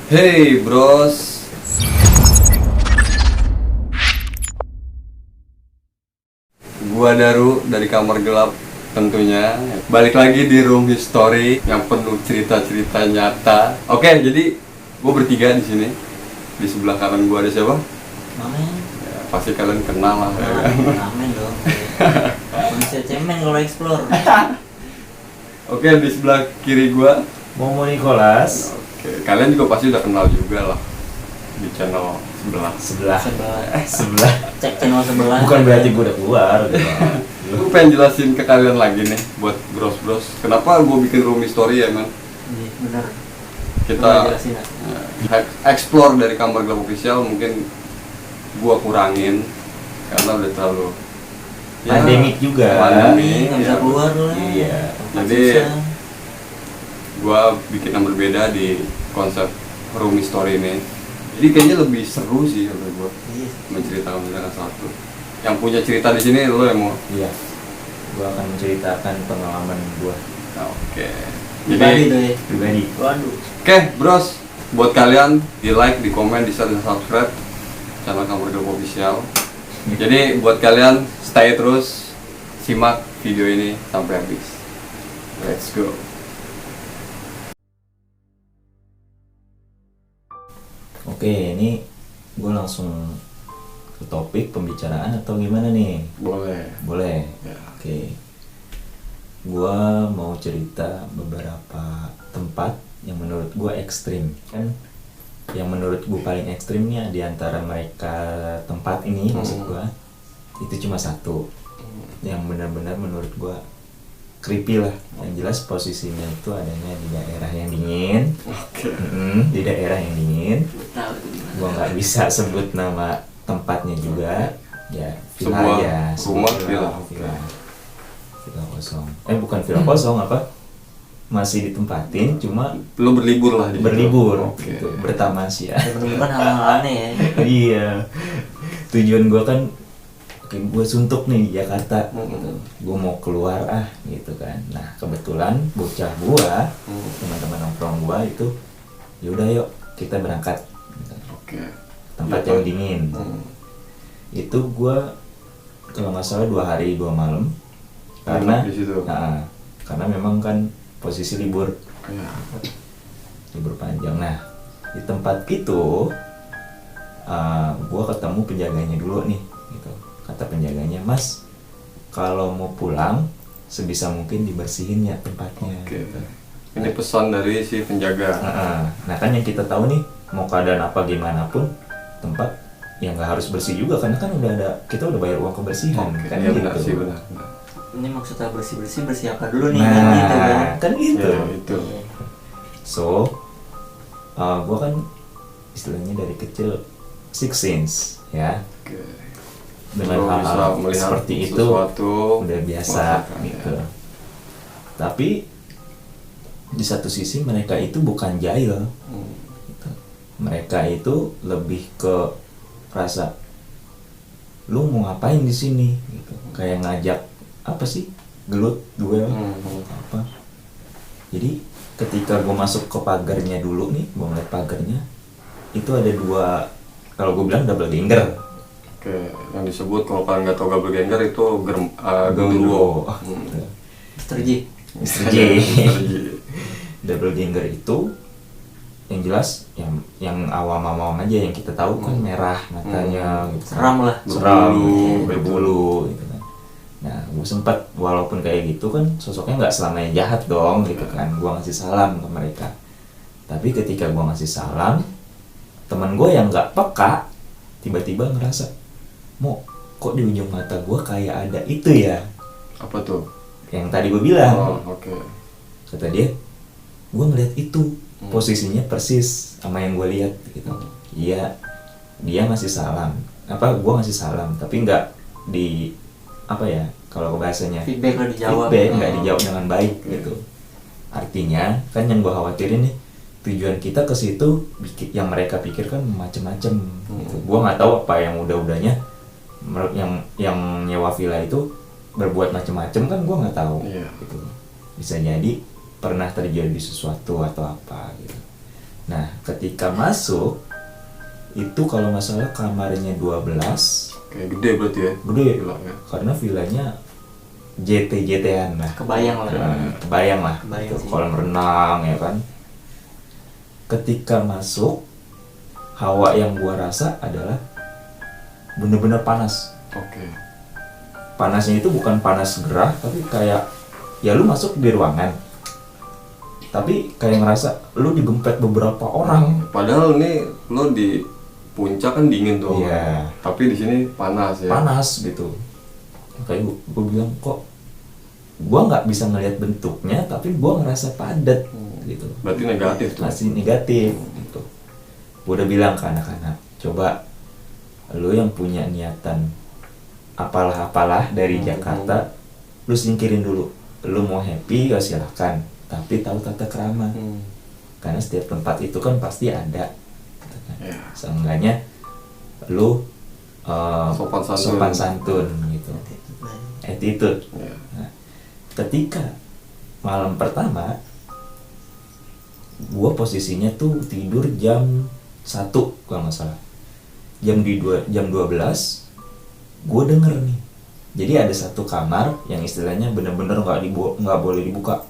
Hey bros, gua Daru dari kamar gelap tentunya. Balik lagi di room history yang penuh cerita-cerita nyata. Oke, jadi gua bertiga di sini. Di sebelah kanan gua ada siapa? Mamen, Ya, pasti kalian kenal lah ya kan? mamen dong. Manusia cemen kalau explore. Oke, di sebelah kiri gua. Momo Nicholas Oke, kalian juga pasti udah kenal juga lah di channel sebelah. sebelah. Cek channel sebelah. Bukan berarti gue udah keluar gitu. Gue pengen jelasin ke kalian lagi nih buat bros-bros. Kenapa gue bikin room history ya man? Iya, benar. Kita Coba jelasin, Nak. explore dari kamar gelap official mungkin gua kurangin karena udah terlalu Pandemik juga. pandemi, Nggak bisa ya. keluar lah. Iya. Tempat Jadi, susah. Gua bikin yang berbeda di konsep room history ini. Jadi kayaknya lebih seru sih kalau gua Iya. menceritakan dengan satu. Yang punya cerita di sini lo yang mau. Iya. Gue akan menceritakan pengalaman gue Oke. Pribadi tuh Jadi ya. pribadi. Waduh. oke, bros, buat kalian di like, di komen, di share, dan subscribe channel Kamar Gelap Official. Jadi buat kalian stay terus simak video ini sampai habis. Let's go. Oke, ini gue langsung ke topik pembicaraan atau gimana nih? Boleh. Boleh. Ya. Oke. Gue mau cerita beberapa tempat yang menurut gue ekstrim kan. Yang menurut gue paling ekstrimnya di antara mereka tempat ini maksud gue itu cuma satu yang benar-benar menurut gue creepy lah. Yang jelas posisinya itu adanya di daerah yang dingin. Oke. Di daerah yang dingin. Tahu itu di mana. Gue nggak bisa sebut nama tempatnya juga. Ya villa Sebuah ya. rumah, villa. villa. Villa kosong. Bukan villa kosong apa? Masih ditempatin, cuma Lo berlibur lah di situ. berlibur, Oke. gitu, bertamasya. Menemukan hal-hal aneh ya. Iya. Tujuan gue kan, oke gue suntuk nih di Jakarta, gitu. Gue mau keluar gitu kan. Nah kebetulan bocah gue, teman-teman nongkrong gue itu, yaudah yuk kita berangkat. Gitu. Oke. Tempat Iya, yang Pak. dingin. Itu gue kalau nggak salah 2 hari 2 malam, karena Di situ. karena memang kan posisi libur Ya. panjang. Nah di tempat itu gue ketemu penjaganya dulu nih gitu. Kata penjaganya, mas kalau mau pulang sebisa mungkin dibersihin ya tempatnya. Oke. Gitu. Ini pesan dari si penjaga. Nah kan yang kita tahu nih mau keadaan apa gimana pun tempat yang nggak harus bersih juga karena kan kita udah bayar uang kebersihan. Oke. Kan Iya gitu. benar sih benar. Ini maksudnya bersih apa dulu nih? Nah, Kan gitu kan. kan gitu. Ya, itu. So, gue kan istilahnya dari kecil six sense ya, Oke. dengan Lo bisa hal-hal melihat seperti itu sesuatu, udah biasa merasakan, gitu. ya. Tapi di satu sisi mereka itu bukan jahil, gitu. Mereka itu lebih ke rasa lu mau ngapain di sini, gitu. Kayak ngajak apa sih gelut duel apa. Jadi ketika gue masuk ke pagarnya dulu nih, gue ngeliat pagarnya itu ada 2, kalau gue bilang double ganger. Oke, yang disebut kalau kalian nggak tahu double ganger itu Genderuwo. Mr. J. Mr. J. Double ganger itu yang jelas yang awam-awam aja yang kita tahu kan merah matanya gitu. Seram lah. Seram, Berbulu, berbulu gitu kan. Nah, gue sempat walaupun kayak gitu kan sosoknya nggak selamanya jahat dong gitu kan. Gue ngasih salam ke mereka. Tapi ketika gue ngasih salam, teman gue yang nggak peka tiba-tiba ngerasa, mau kok di ujung mata gue kayak ada itu ya. Apa tuh? Yang tadi gue bilang. Oh, oke. Kata dia, gue ngeliat itu posisinya persis sama yang gue lihat gitu. Iya, dia ngasih salam. Gue ngasih salam, tapi nggak di apa ya? Kalau bahasanya Feedback lah dijawab. feedback nggak dijawab dengan baik gitu. Artinya kan yang gue khawatirin nih tujuan kita ke situ yang mereka pikirkan macem-macem gitu. Gue nggak tahu apa yang udah-udahnya yang nyewa villa itu berbuat macem-macem kan gue nggak tahu. Iya. Gitu. Bisa jadi pernah terjadi sesuatu atau apa gitu. Nah ketika masuk itu kalau nggak salah kamarnya 12, Kayak gede berarti ya. gede Gila ya. karena villanya JT-JT-an lah. Kebayang lah. Kebayang lah. Kebayang Itu sih. kolam renang ya kan. Ketika masuk, hawa yang gua rasa adalah bener-bener panas. Oke. Panasnya itu bukan panas gerah, tapi kayak ya lu masuk di ruangan, tapi kayak ngerasa lu digempet beberapa orang. Padahal nih lo di puncak kan dingin tuh. Iya. Tapi di sini panas ya. Panas gitu. Kayak gua bilang kok gua nggak bisa ngelihat bentuknya, tapi gua ngerasa padat gitu. Berarti negatif tuh. Masih negatif gitu. Gua udah bilang ke anak-anak, coba lu yang punya niatan apalah dari Jakarta, lu singkirin dulu. Lu mau happy ya silahkan, tapi tahu tata krama. Karena setiap tempat itu kan pasti ada gitu kan. Ya. Seenggaknya lu Sopan santun. gitu, attitude. Ya. Nah, ketika malam pertama gua posisinya tuh tidur jam 1 kalau nggak salah. Jam 12 gua denger nih. Jadi ada satu kamar yang istilahnya bener-bener nggak boleh dibuka.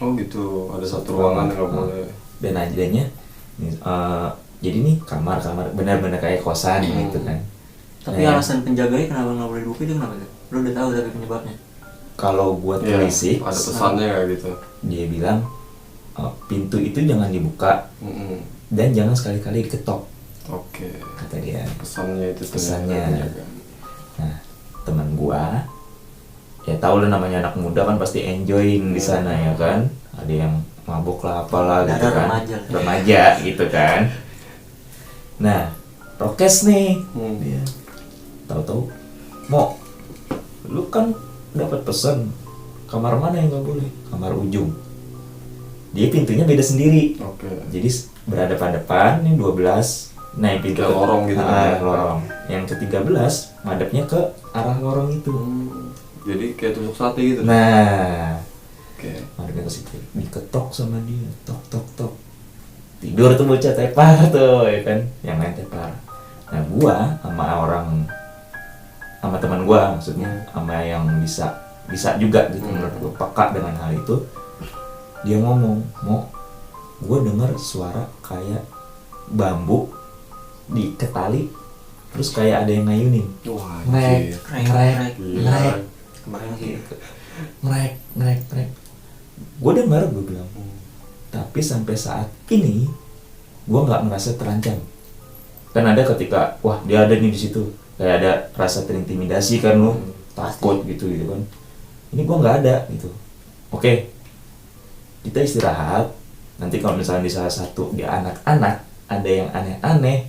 Oh gitu. Ada satu Satu ruangan kamar. yang nggak boleh. Dan adanya jadi nih kamar benar-benar kayak kosan gitu kan. Tapi Nah, alasan penjaganya kenapa nggak boleh dibuka itu kenapa tuh? Lu udah tahu tapi penyebabnya. kalau buat Iya, telisik ada pesannya kayak gitu. dia bilang pintu itu jangan dibuka dan jangan sekali-kali diketok, Oke. kata dia. Pesannya itu Pesannya. ternyata penjaga. Nah, teman gua ya tahu lah namanya anak muda kan pasti enjoying di sana ya kan. Ada yang mabuk lah apalah gitu Ada kan. remaja. Remaja gitu kan. Nah, prokes nih. Dia tahu-tahu mau lu kan dapat pesan kamar mana yang nggak boleh, kamar ujung. Dia pintunya beda sendiri, Oke. jadi berhadapan-hadapan nih 12. Nah, yang pintu Kayak lorong gitu kan ya? lorong. Yang ke-13 madepnya ke arah lorong itu. Jadi kayak tusuk sate gitu. Nah, Oke. madepnya ke situ. Diketok sama dia, tok. Tidur tuh bocah tepar tuh, ya kan, yang lain tepar. Nah, gua sama teman gua maksudnya, sama yang bisa juga gitu menurut gua peka dengan hal itu. Dia ngomong, mau gua dengar suara kayak bambu diketali terus kayak ada yang ngayunin. Wah, Ngerek, anjir. ngerek. Kemarin sih. Ngerek. Gue denger, gue bilang. Tapi sampai saat ini gue nggak merasa terancam. Kan ada ketika wah dia ada nih di situ, kayak ada rasa terintimidasi kan lu, takut gitu kan. Ini gue nggak ada gitu. Oke, kita istirahat. Nanti kalau misalnya di salah satu di anak-anak ada yang aneh-aneh,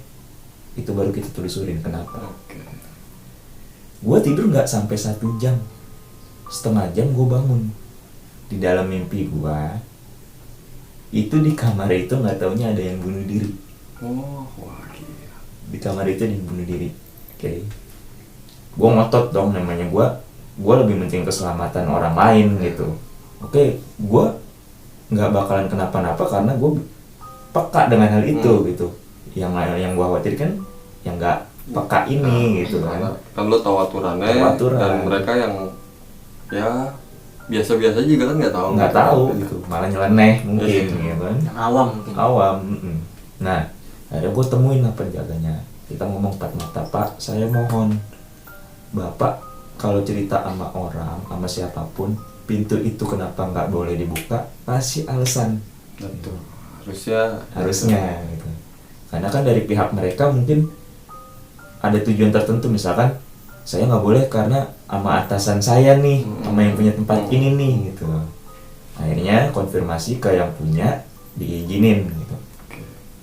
itu baru kita telusurin kenapa. Oke. Gue tidur nggak sampai 1 jam, setengah jam gue bangun. Di dalam mimpi gue itu di kamar itu nggak taunya ada yang bunuh diri. Oh, wah gila. Di kamar itu ada yang bunuh diri. Oke. Gue ngotot dong, namanya gue lebih penting keselamatan orang lain gitu. Oke, gue nggak bakalan kenapa-napa karena gue peka dengan hal itu gitu. Yang gue khawatirkan yang nggak peka ini gitu Karena kan. kan lo tahu aturannya Tahu aturan. dan mereka yang ya biasa-biasa juga kan nggak tahu. Nggak tahu gitu, malah nyeleneh mungkin Iya. gitu kan. Yang awam mungkin. Awam. Nah, akhirnya gue temuin lah penjaganya. Kita ngomong empat mata, Pak, saya mohon Bapak kalau cerita sama orang, sama siapapun, pintu itu kenapa nggak boleh dibuka, kasih alasan. Betul. Harusnya gitu. Karena kan dari pihak mereka mungkin ada tujuan tertentu, misalkan saya nggak boleh karena sama atasan saya nih, sama yang punya tempat ini nih gitu. Akhirnya konfirmasi ke yang punya, diizinin gitu.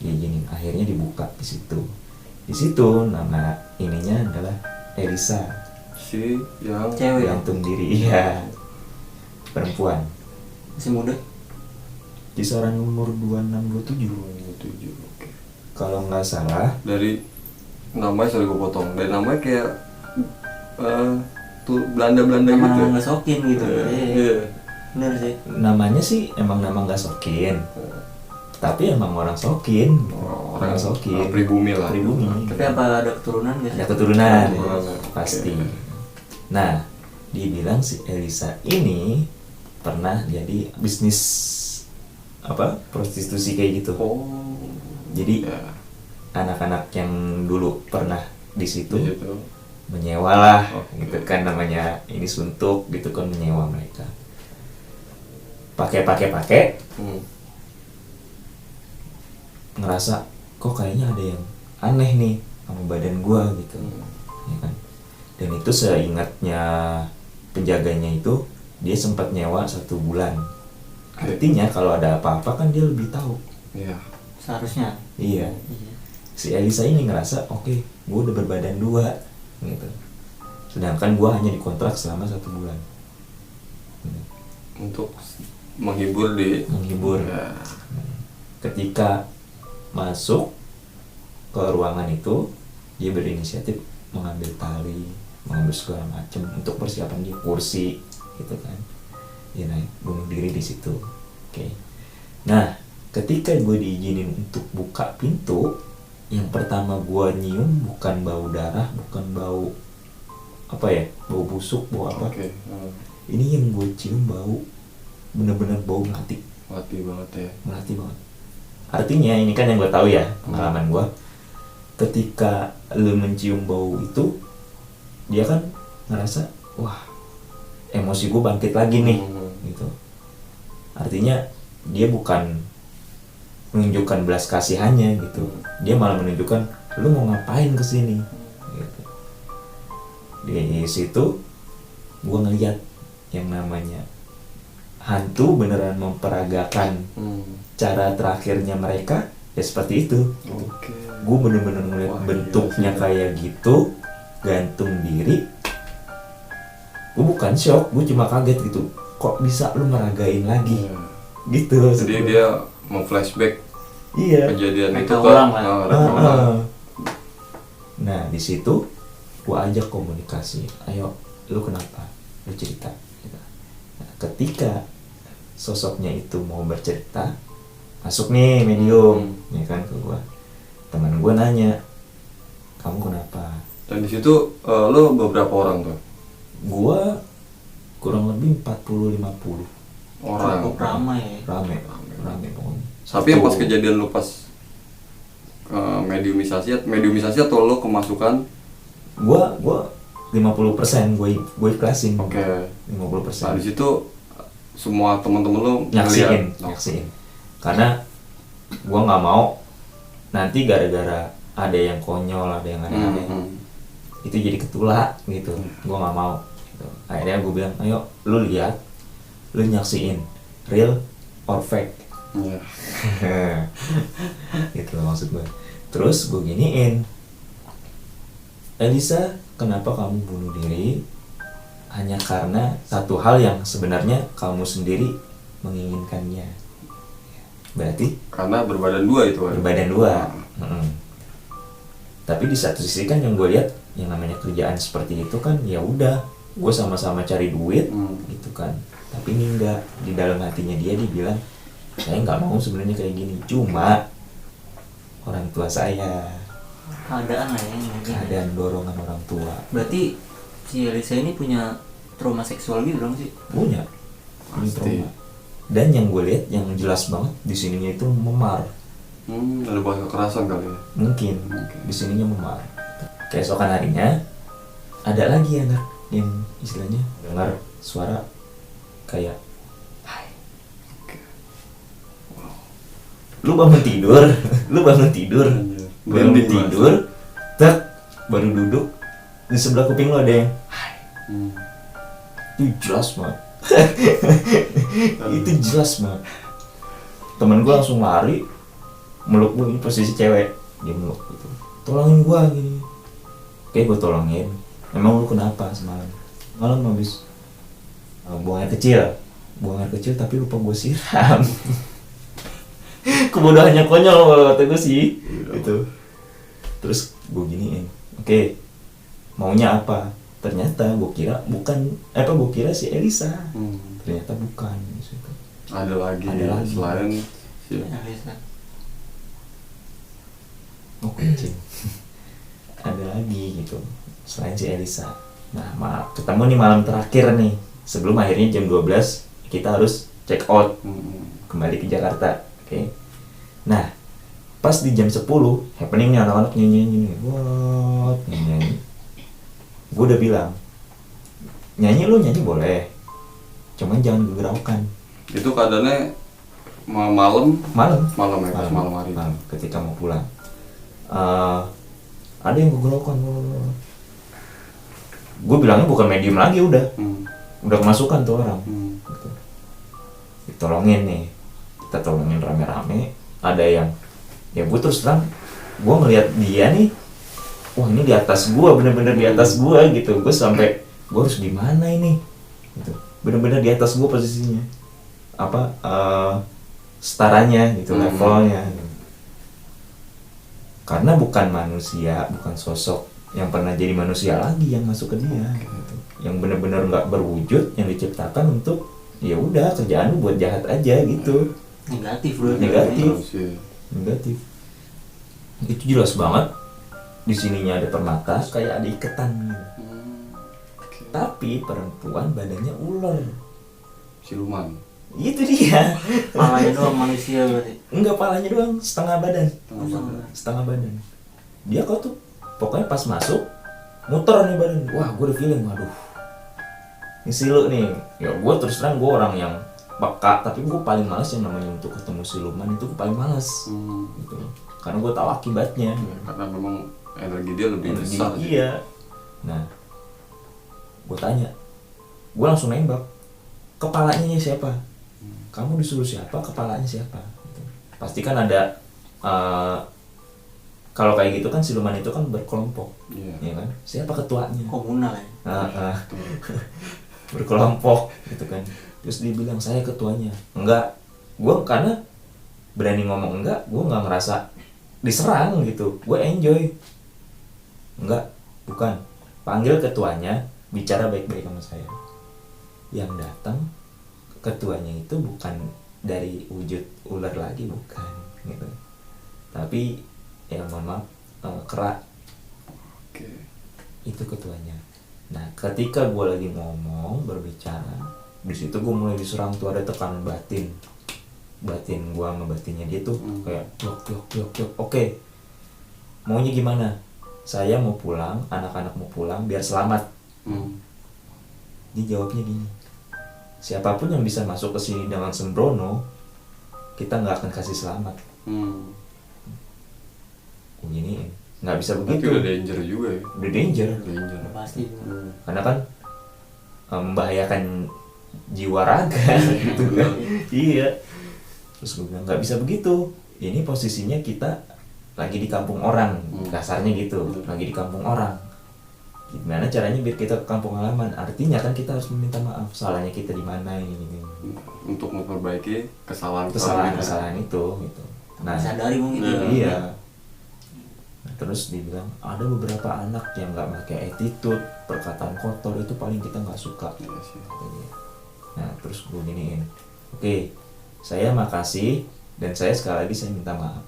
Diizinin, akhirnya dibuka di situ. Di situ nama ininya adalah Elisa, Si yang Cewek. gantung diri, iya, perempuan. Masih muda. Kisaran umur 26-27 7. Oke. kalau nggak salah. Dari namanya sorry gue potong. Dari namanya kayak tuh Belanda-Belanda gitu. Nama-nama nggak sokin gitu. Iya. Bener sih. Namanya sih emang nama nggak sokin, tapi emang orang Sokin. Orang Sokin, pribumi lah. pribumi. Tapi apa ada keturunan gak sih? Ada keturunan, Keturunan, pasti. oke. Nah, dibilang si Elisa ini pernah jadi bisnis prostitusi kayak gitu. Oh. Jadi Ya, anak-anak yang dulu pernah di situ gitu. menyewa lah, Oke. gitu kan namanya ini suntuk gitu kan, menyewa mereka. Pakai Hmm. ngerasa kok kayaknya ada yang aneh nih sama badan gua gitu. Ya kan? Dan itu seingatnya penjaganya itu dia sempat nyewa 1 bulan. Oke. Artinya kalau ada apa-apa kan dia lebih tahu. Iya. Seharusnya. Iya. Iya. Si Elisa ini ngerasa oke, gua udah berbadan 2 gitu. Sedangkan gua hanya dikontrak selama 1 bulan. Untuk menghibur Menghibur. Ya. Ketika masuk ke ruangan itu, dia berinisiatif mengambil tali, mengambil segala macam untuk persiapan dia, kursi gitu kan. Dia naik bunuh diri di situ. Oke. Nah, ketika gue diizinin untuk buka pintu, yang pertama gue nyium bukan bau darah, bukan bau bau busuk, bau apa. Oke. Ini yang gue cium bau bener-bener bau melati. Mati banget ya. Melati banget. Artinya ini kan yang gue tahu ya, pengalaman gue, ketika lu mencium bau itu, dia kan ngerasa wah, emosi gue bangkit lagi nih gitu. Artinya dia bukan menunjukkan belas kasihannya gitu, dia malah menunjukkan lu mau ngapain kesini gitu. Di situ gue ngeliat yang namanya hantu beneran memperagakan cara terakhirnya mereka ya seperti itu. Oke. Gue bener-bener ngeliat Wah, bentuknya iya sih. kayak gitu, gantung diri. Gue bukan shock, gue cuma kaget gitu, kok bisa lu meragain lagi gitu. Jadi dia mau flashback iya. kejadian Reka itu ulang lah. reka ulang. Nah di situ gue ajak komunikasi, ayo lu kenapa, lu cerita gitu. Nah, ketika sosoknya itu mau bercerita, masuk nih medium ya kan ke gue. Teman gue nanya, kamu kenapa? Dan di situ lo beberapa orang tuh Gue kurang lebih 40-50 orang. Cukup ramai ya. rame pokoknya. Tapi yang pas kejadian lo pas mediumisasi atau lo kemasukan? Gue 50% gue ikhlasin. Oke. 50%. Nah di situ semua teman-teman lo nyaksiin ngeliat. karena gue nggak mau nanti gara-gara ada yang konyol, ada yang aneh-aneh, itu jadi ketulak gitu. Gue nggak mau gitu. Akhirnya gue bilang, ayo lu lihat, lu nyaksiin real or fake. Iya. Gitu loh maksud gue. Terus gue giniin, Elisa, kenapa kamu bunuh diri? Hanya karena satu hal yang sebenarnya kamu sendiri menginginkannya. Berarti Karena berbadan 2 itu kan. berbadan 2. Tapi di satu sisi kan yang gue lihat, yang namanya kerjaan seperti itu kan ya udah, gue sama-sama cari duit gitu kan. Tapi ini enggak, di dalam hatinya dia bilang, saya nggak mau sebenarnya kayak gini, cuma orang tua saya, Keadaan lah ya mungkin. keadaan dorongan orang tua. Berarti si Elisa ini punya trauma seksual gitu dong sih? Punya Pasti. trauma. Dan yang gue lihat yang jelas banget di sininya itu memar. Ada bahasa kekerasan kali ya. Mungkin di sininya memar. Keesokan harinya ada lagi anak yang istilahnya dengar suara kayak hai. Lu bangun tidur, bangun Belum tidur, baru duduk di sebelah kuping lu ada yang hai. Itu jelas banget. Itu jelas banget. Temen gue langsung lari, meluk gue, ini posisi cewek, dia meluk gitu. Tolongin gue gini. Oke, gue tolongin. Emang lu kenapa semalam? Malam habis buang air kecil tapi lupa gue siram. Kebodohannya konyol kalau kata gue sih. Gitu. Terus gue giniin. Oke, maunya apa? Ternyata gue kira si Elisa. Ternyata bukan. Ada lagi Ada lagi. selain si Elisa. anjing. Ada lagi gitu selain si Elisa. Nah ketemu nih malam terakhir nih sebelum akhirnya jam 12 kita harus check out kembali ke Jakarta. Oke. Nah pas di jam 10 happening nih, anak-anak nyanyi nyanyi. Gue udah bilang nyanyi boleh, cuman jangan gegeraukan. Itu keadaannya malam ya, pas malam hari. Ketika mau pulang ada yang gegeraukan. Gue bilangnya bukan medium lagi, udah kemasukan tuh orang. Gitu. Ditolongin nih, kita tolongin rame-rame. Ada yang ya gue terus terang gue ngeliat dia nih, wah ini di atas gue, bener-bener di atas gue gitu. Gue sampai gue harus gimana ini gitu, bener-bener di atas gue posisinya, setaranya gitu, levelnya gitu. Karena bukan manusia, bukan sosok yang pernah jadi manusia lagi yang masuk ke dia gitu. Yang bener-bener nggak berwujud, yang diciptakan untuk ya udah kerjaan lu buat jahat aja gitu. Negatif bro. Negatif. Itu jelas banget. Di sininya ada permata, kayak ada ikatan gitu. Tapi perempuan badannya ular. Siluman. Itu dia. Palanya doang manusia berarti. Enggak, palanya doang, setengah badan. Setengah Badan. Dia kok tuh pokoknya pas masuk muter nih badan. Wah, gue udah feeling, waduh. Ini silu nih. Ya gue terus terang gue orang yang peka, tapi gue paling malas yang namanya untuk ketemu siluman itu gue paling malas. Gitu. Karena gue tahu akibatnya. Karena memang energi dia lebih besar. Iya. Nah, gue tanya, gue langsung nembak, kepalanya siapa? Kamu disuruh siapa? Kepalanya siapa? Gitu. Pasti kan ada, kalau kayak gitu kan siluman itu kan berkelompok, ya kan? Siapa ketuanya? komunal ya. Berkelompok, gitu kan? Terus dia bilang saya ketuanya. Enggak, gue karena berani ngomong enggak, gue nggak ngerasa diserang gitu, gue enjoy. Enggak, bukan. Panggil ketuanya, bicara baik-baik sama saya. Yang datang ketuanya itu bukan dari wujud ular lagi, bukan gitu. Tapi ya mohon maaf, kera. Itu ketuanya. Nah, ketika gue lagi ngomong, berbicara, di situ gue mulai diserang tuh, ada tekanan batin gue sama batinnya dia tuh kayak blok. Oke, maunya gimana? Saya mau pulang, anak-anak mau pulang biar selamat. Dia jawabnya gini, siapapun yang bisa masuk ke sini dengan sembrono, kita nggak akan kasih selamat. Gini, nggak bisa begitu. Tapi udah danger juga ya. Udah danger. Pasti. Karena kan membahayakan jiwa raga gitu kan. Iya. Terus gue bilang nggak bisa begitu. Ini posisinya kita lagi di kampung orang, kasarnya gitu, lagi di kampung orang. Gimana caranya biar kita ke kampung halaman? Artinya kan kita harus meminta maaf, salahnya kita di mana ini. Untuk memperbaiki kesalahan itu gitu. Nah, sadari mungkin. Iya. Nah, terus dibilang ada beberapa anak yang nggak pakai attitude, perkataan kotor itu paling kita nggak suka. Nah, terus gue giniin, oke, saya makasih dan saya sekali lagi saya minta maaf.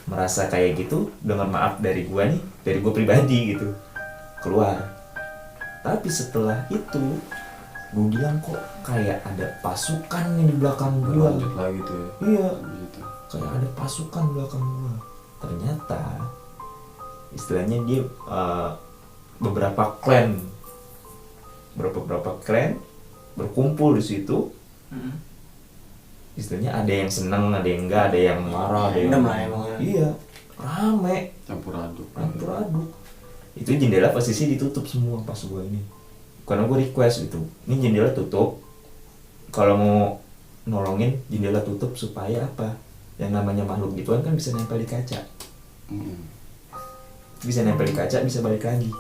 Merasa kayak gitu dengan maaf dari gue nih, dari gue pribadi gitu, keluar. Tapi setelah itu gue bilang kok kayak ada pasukan nih di belakang gue. Lanjut lagi tuh ya. Iya, kayak ada pasukan belakang gue. Ternyata istilahnya dia beberapa klan berkumpul di situ. Istilahnya ada yang seneng, ada yang enggak, ada yang marah, ada yang iya, rame, campur aduk. Itu jendela posisi ditutup semua pas gue ini, karena gue request gitu, ini jendela tutup, kalau mau nolongin jendela tutup supaya apa, yang namanya makhluk gituan kan bisa nempel di kaca, bisa nempel di kaca, bisa balik lagi,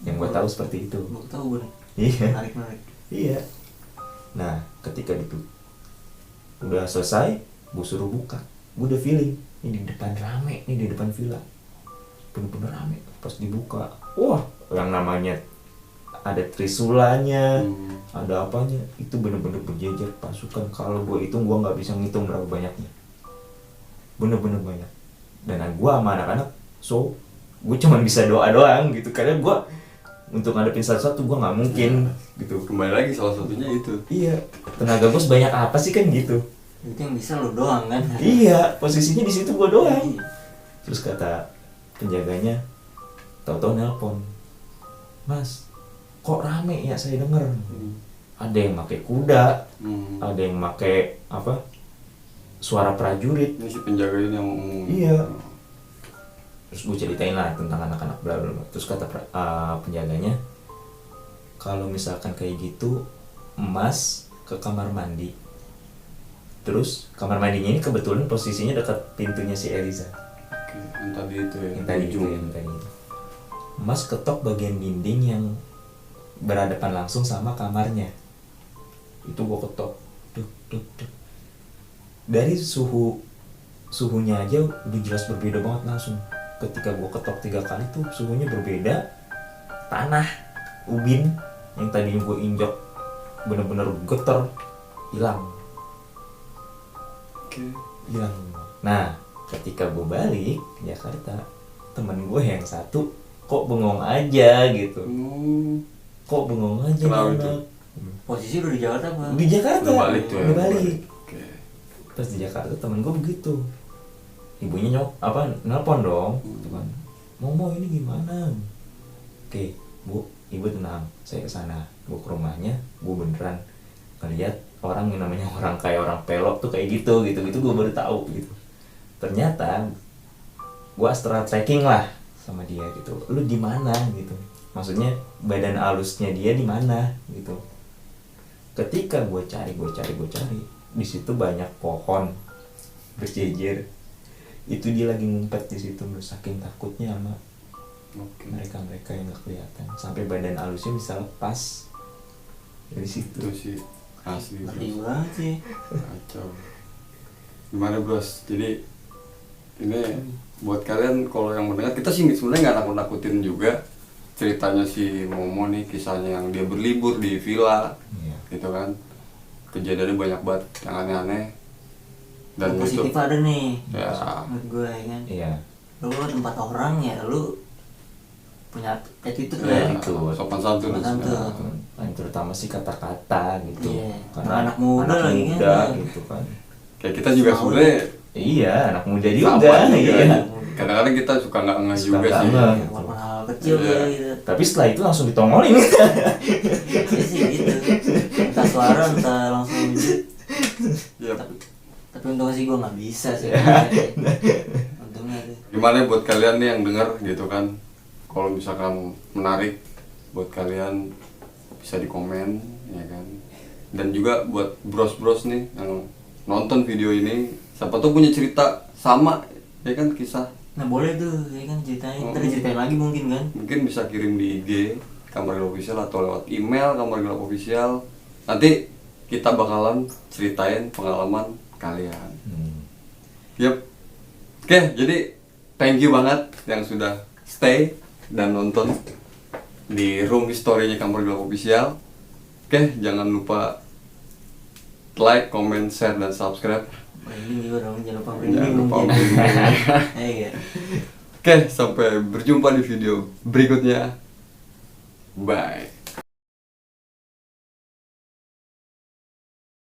yang gue tahu seperti itu. Gue tahu gue. Iya. Menarik. Iya. Nah, ketika itu udah selesai, gue suruh buka. Gue udah feeling, ini di depan rame, ini di depan villa, bener-bener rame. Pas dibuka, wah, yang namanya ada trisulanya, ada apanya, itu bener-bener berjejer pasukan. Kalau gue hitung, gue nggak bisa ngitung berapa banyaknya. Bener-bener banyak. Dan gue sama anak-anak, so gue cuma bisa doa doang gitu, karena gue untuk ngadepin satu-satu gue nggak mungkin gitu. Kembali lagi salah satunya itu. Iya, tenaga gue sebanyak apa sih kan gitu. Itu yang bisa lu doang kan. Iya, posisinya di situ gue doang. Iya. Terus kata penjaganya, tahu-tahu nelpon, Mas, kok rame ya saya denger. Ada yang pakai kuda, ada yang pakai apa? Suara prajurit. Ini si penjaga ini yang ngomong. Iya. Terus gue ceritain lah tentang anak-anak bla bla bla. Terus kata penjaganya, kalau misalkan kayak gitu, Mas ke kamar mandi. Terus kamar mandinya ini kebetulan posisinya dekat pintunya si Eliza. Oke, yang tadi itu ya. Yang tadi itu, ujung. yang tadi itu. Mas ketok bagian dinding yang berhadapan langsung sama kamarnya. Itu gue ketok, duk duk duk. Dari suhunya aja udah jelas berbeda banget langsung. Ketika gue ketok 3 kali tuh suhunya berbeda. Tanah, ubin yang tadinya gue injak bener-bener getar, hilang. Oke. Hilang. Nah, ketika gue balik ke Jakarta, temen gue yang satu kok bengong aja gitu. Kok bengong aja Kenapa anak? Posisi lu di Jakarta apa? Di Jakarta. Udah balik tuh ya. Udah balik. Oke. Pas di Jakarta temen gue begitu. Ibunya nelpon dong, gitu kan. Momo ini gimana? Oke, Bu, Ibu tenang. Saya kesana. Gue ke rumahnya, gue beneran ngeliat orang yang namanya orang kayak orang pelok tuh kayak gitu gue baru tahu gitu. Ternyata gue astral tracking lah sama dia gitu. Lu di mana gitu? Maksudnya badan alusnya dia di mana gitu. Ketika gue cari, di situ banyak pohon berjejer. Itu dia lagi ngumpet di situ, saking takutnya sama Oke. mereka yang nggak kelihatan. Sampai badan alusnya bisa lepas dari situ. Itu sih asli. Ngeri Bros. banget sih. Kacau. Gimana Bros? Jadi ini buat kalian kalau yang mendengar, kita sih sebenarnya nggak nakut-nakutin juga. Ceritanya si Momo nih, kisahnya yang dia berlibur di villa, Iya. gitu kan. Kejadiannya banyak banget yang aneh-aneh. Dan Yang itu positif ada nih. ya Menurut gue ya kan. Iya. Lu tempat orang ya lu punya attitude ya, lah. Itu. sopan santun. Sopan santun. Ya. Kan terutama sih kata-kata gitu. Iya. Karena Anak muda lagi kan. muda gitu kan. Kayak kita juga Mau sebenarnya Iya, anak muda sama juga. juga. Iya. Kadang-kadang kita suka nggak ngeh Suka juga nggak sih. ngeh. Walaupun hal kecil Iya. ya gitu. Tapi setelah itu langsung ditongolin. Iya sih gitu. Entah suara entah langsung wujud. Yap. Tapi untungnya sih gue nggak bisa sih. Untungnya tuh. Gimana buat kalian nih yang denger gitu kan, kalau misalkan menarik buat kalian bisa di komen ya kan. Dan juga buat bros-bros nih yang nonton video ini, siapa tuh punya cerita sama ya kan, kisah, Nah boleh tuh ya kan ceritain. Ntar diceritain lagi mungkin kan. mungkin bisa kirim di IG Kamar Gelap Official atau lewat email Kamar Gelap Official. Nanti kita bakalan ceritain pengalaman kalian. Yep. Oke, jadi thank you banget yang sudah stay dan nonton di room history-nya Kamar Gelap Official. Oke, jangan lupa like, comment, share, dan subscribe. Branding juga dong, jangan lupa Jangan branding lupa mungkin. branding. Iya. Oke, sampai berjumpa di video berikutnya. Bye.